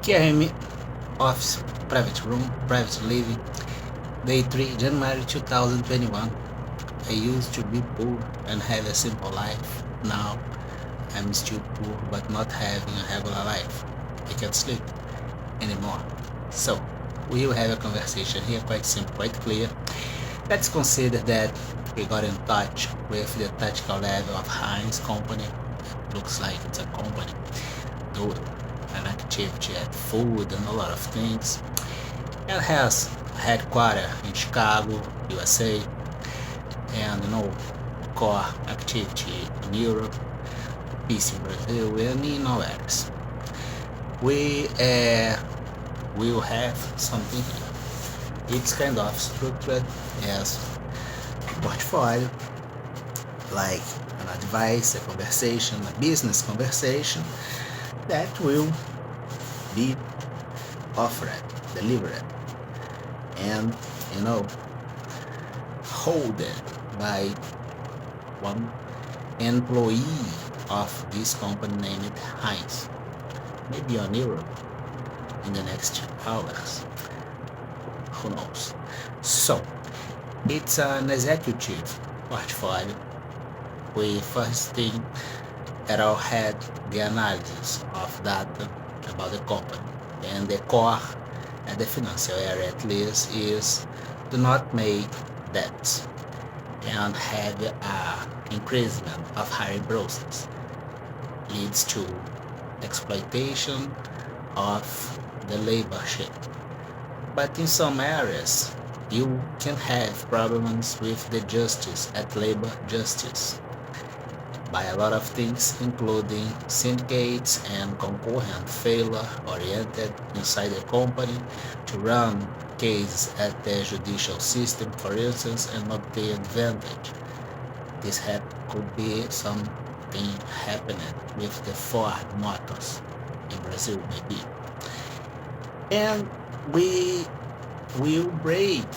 KRM Office, Private Room, Private Living, Day 3, January 2021. I used to be poor and have a simple life. Now I'm still poor but not having a regular life. I can't sleep anymore. So we will have a conversation here, quite simple, quite clear. Let's consider that we got in touch with the tactical level of Heinz company. Looks like it's a company doing an activity at food and a lot of things. It has headquarters in Chicago, USA, and core activity in Europe, piece in Brazil, and in all areas. We will have something here. It's kind of structured as a portfolio, like an advice, a conversation, a business conversation that will be offered, delivered, and holded by one employee of this company named Heinz, maybe on Europe in the next hours, who knows. So it's an executive portfolio. We first thing at all had the analysis of data about the company, and the core at the financial area at least is do not make debts and have a increasement of hiring process leads to exploitation of the labor ship. But in some areas you can have problems with the justice at labor justice by a lot of things, including syndicates and concurrent failure oriented inside the company to run cases at the judicial system, for instance, and obtain advantage. This could be something happening with the Ford Motors in Brazil, maybe. And we will break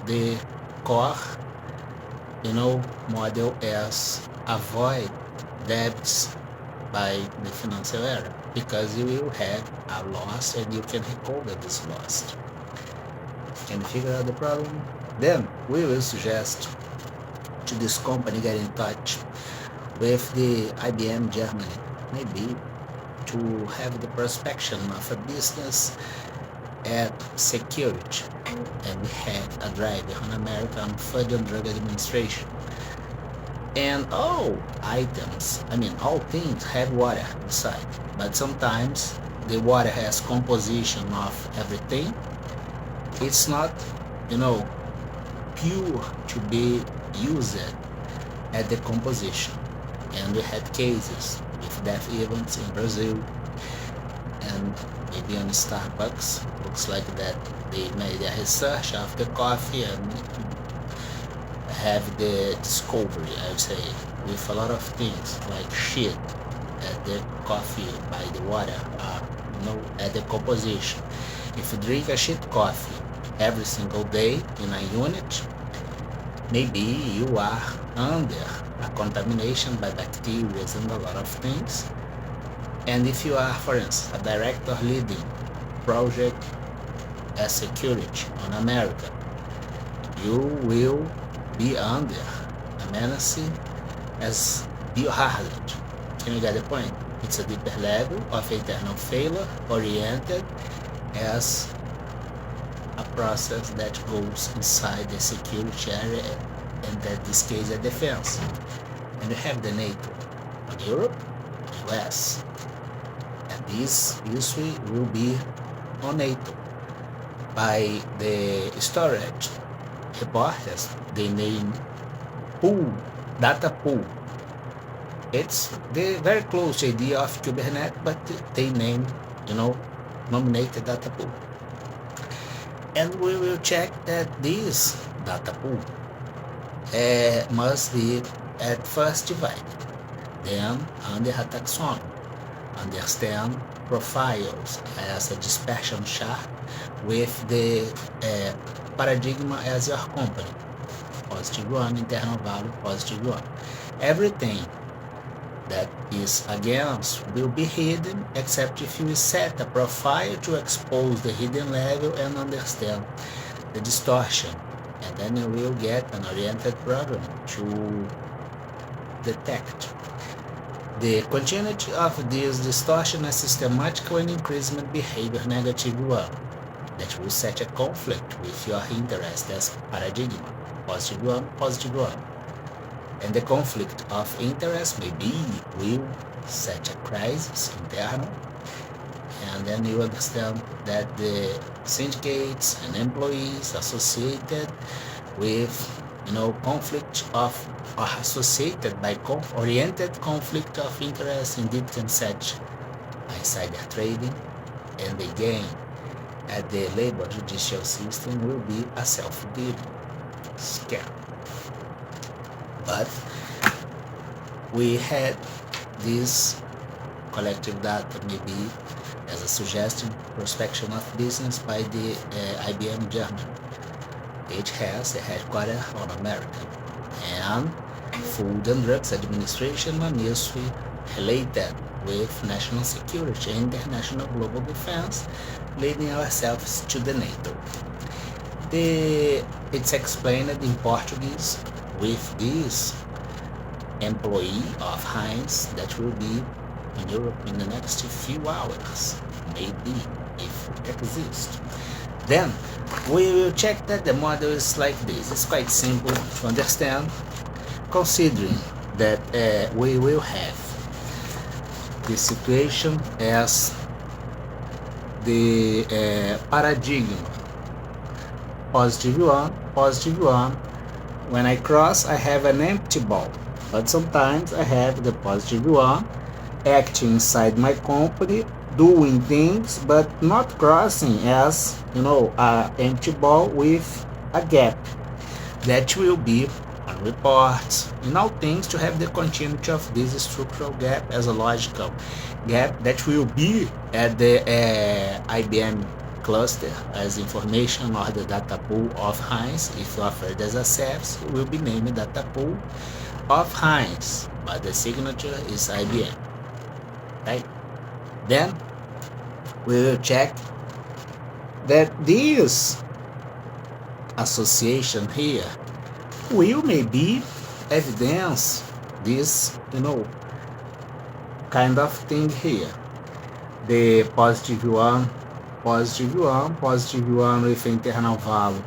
the core model as avoid debts by the financial area, because you will have a loss and you can recover this loss. Can you figure out the problem? Then we will suggest to this company get in touch with the IBM Germany, maybe to have the prospection of a business at security, and we had a driver on American Food and Drug Administration. And all items, all things have water inside, but sometimes the water has composition of everything. It's not, pure to be used at the composition. And we had cases with death events in Brazil, and maybe on Starbucks. Looks like that they made a research of the coffee and have the discovery, I would say, with a lot of things like shit at the coffee by the water, at the composition. If you drink a shit coffee every single day in a unit, maybe you are under a contamination by bacteria and a lot of things. And if you are, for instance, a director leading project as security on America, you will be under a menace as biohazard. Can you get the point? It's a deeper level of internal failure oriented as a process that goes inside the security area, and in this case a defense. And you have the NATO on Europe, US, and this usually will be on NATO. By the storage reporters, they name pool, data pool. It's very close idea of Kubernetes, but they name, nominate the data pool. And we will check that this data pool must be at first divided, then under a taxonomy, understand profiles as a dispersion chart with the paradigm as your company, positive one, internal value, positive one. Everything that is again will be hidden, except if you set a profile to expose the hidden level and understand the distortion, and then you will get an oriented program to detect the continuity of this distortion as systematical and increasement behavior -1 that will set a conflict with your interest as paradigm +1. And the conflict of interest maybe will set a crisis internal, and then you understand that the syndicates and employees associated with conflict of or associated by oriented conflict of interest indeed can set insider trading, and the gain at the labor judicial system will be a self-dealing scam. But we had this collective data maybe as a suggestion prospection of business by the IBM Germany. It has a headquarters on America, and Food and Drugs Administration is related with national security and international global defense, leading ourselves to the NATO. It's explained in Portuguese with this employee of Heinz that will be in Europe in the next few hours, maybe, if it exists. Then we will check that the model is like this. It's quite simple to understand, considering that we will have this situation as the paradigm +1. When I cross, I have an empty ball, but sometimes I have the +1 acting inside my company, doing things, but not crossing as an empty ball with a gap that will be on reports and all things to have the continuity of this structural gap as a logical gap that will be at the IBM cluster as information or the data pool of Heinz. If offered as a SEPs, will be named data pool of Heinz, but the signature is IBM, right? Then we will check that this association here will maybe evidence this kind of thing here, the +1 with internal value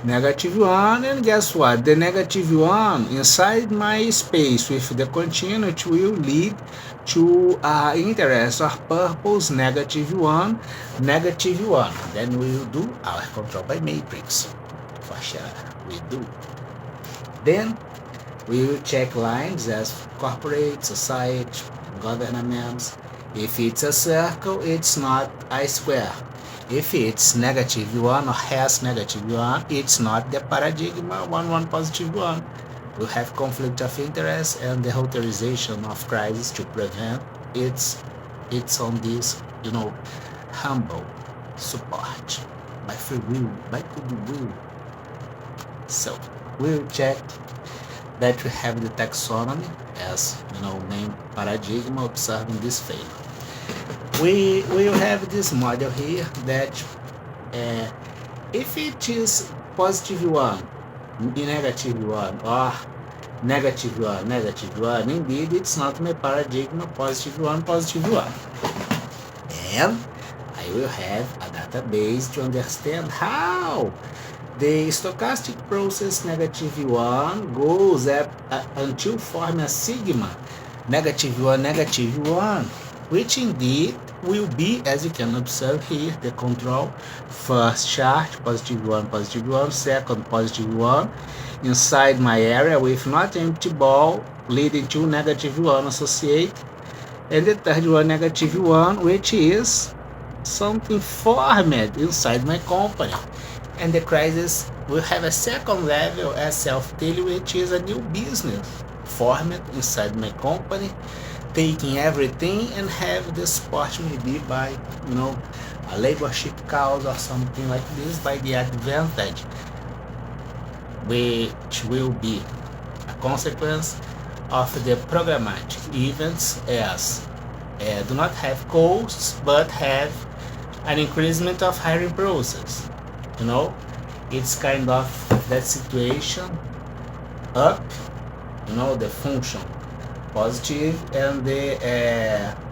-1, and guess what, the -1 inside my space with the continuity will lead to interest or purpose -1. Then we will do our control by matrix for sure. We do. Then we will check lines as corporate, society, governments. If it's a circle, it's not a square. If it's -1 or has -1, it's not the paradigm 1 +1. We have conflict of interest and the authorization of crisis to prevent. It's on this humble support by free will, by goodwill. So we'll check that we have the taxonomy as main paradigm observing this failure. We will have this model here that if it is +1, -1, or -1, indeed it's not my paradigm +1. And I will have a database to understand how the stochastic process -1 goes up until form a sigma -1, which indeed will be, as you can observe here, the control first charge +1, second +1 inside my area with not empty ball leading to -1 associate, and the third one -1, which is something formed inside my company. And the crisis will have a second level as self-dealing, which is a new business formed inside my company, taking everything and have the support maybe by a laborship cause or something like this by the advantage, which will be a consequence of the programmatic events as do not have costs but have an increasement of hiring process. You know, it's kind of that situation up, you know, the function positive and the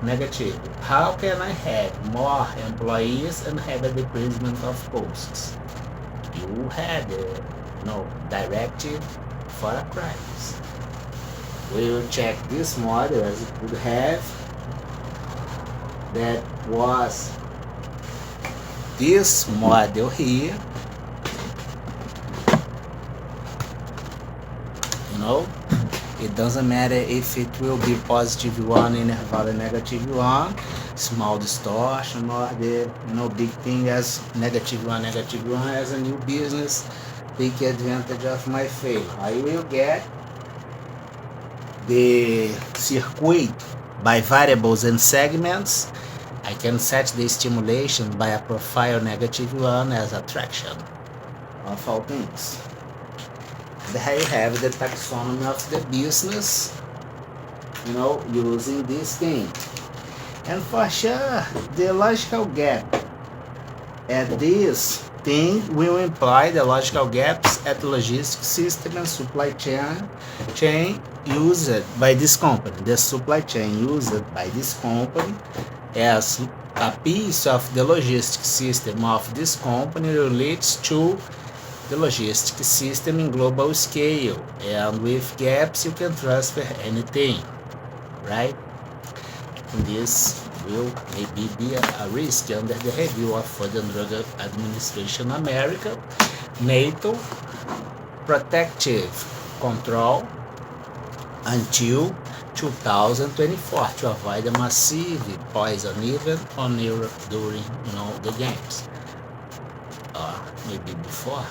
negative. How can I have more employees and have a decreasement of costs? You had directive for a crisis. We will check this model as it would have. That was this model here. You know, it doesn't matter if it will be positive one and a negative one, small distortion, or the big thing as negative one as a new business. Take advantage of my fail. I will get the circuit by variables and segments. I can set the stimulation by a profile -1 as attraction of all things. And here you have the taxonomy of the business, using this thing. And for sure, the logical gap at this thing will imply the logical gaps at logistics system and supply chain used by this company. The supply chain used by this company as a piece of the logistics system of this company relates to the logistics system in global scale, and with gaps you can transfer anything, right? And this will maybe be a risk under the review of Food and Drug Administration America, NATO Protective Control until 2024 to avoid a massive poison event on Europe during the games, or maybe before,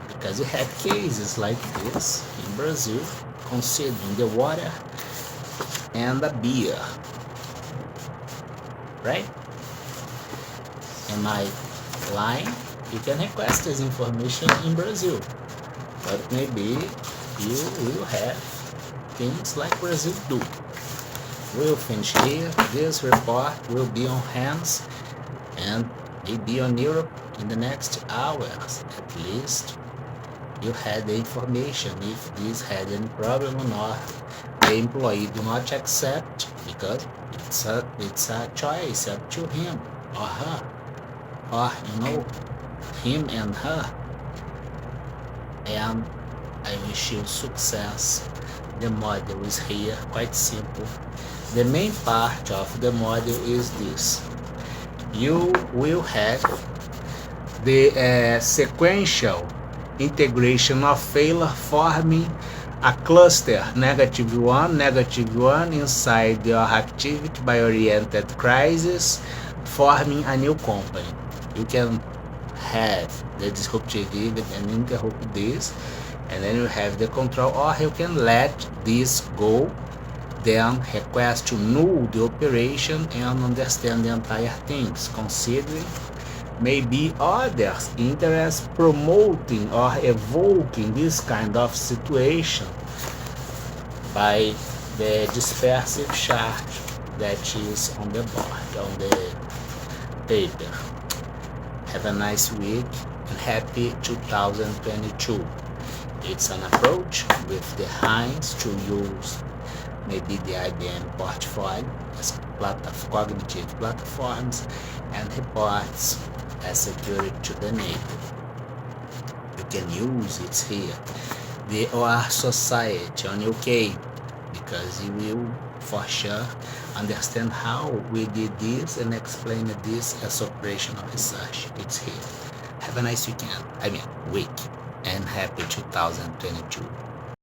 because we had cases like this in Brazil, considering the water and the beer, right? Am I lying? You can request this information in Brazil, but maybe you will have things like Brazil do. We'll finish here. This report will be on Heinz and maybe on Europe in the next hours. At least you had the information if this had any problem or not. The employee do not accept, because it's a choice up to him or her, or him and her. And I wish you success. The model is here, quite simple. The main part of the model is this. You will have the sequential integration of failure forming a cluster -1 inside your activity by oriented crisis, forming a new company. You can have the disruptive event and interrupt this, and then you have the control, or you can let this go, then request to null the operation and understand the entire things, considering maybe others' interests promoting or evoking this kind of situation by the dispersive charge that is on the board, on the paper. Have a nice week and happy 2022. It's an approach with the Heinz to use maybe the IBM portfolio as cognitive platforms and reports as security to the NATO. You can use it here. The OR Society on UK, because you will for sure understand how we did this and explain this as operational research. It's here. Have a nice week, and happy 2022.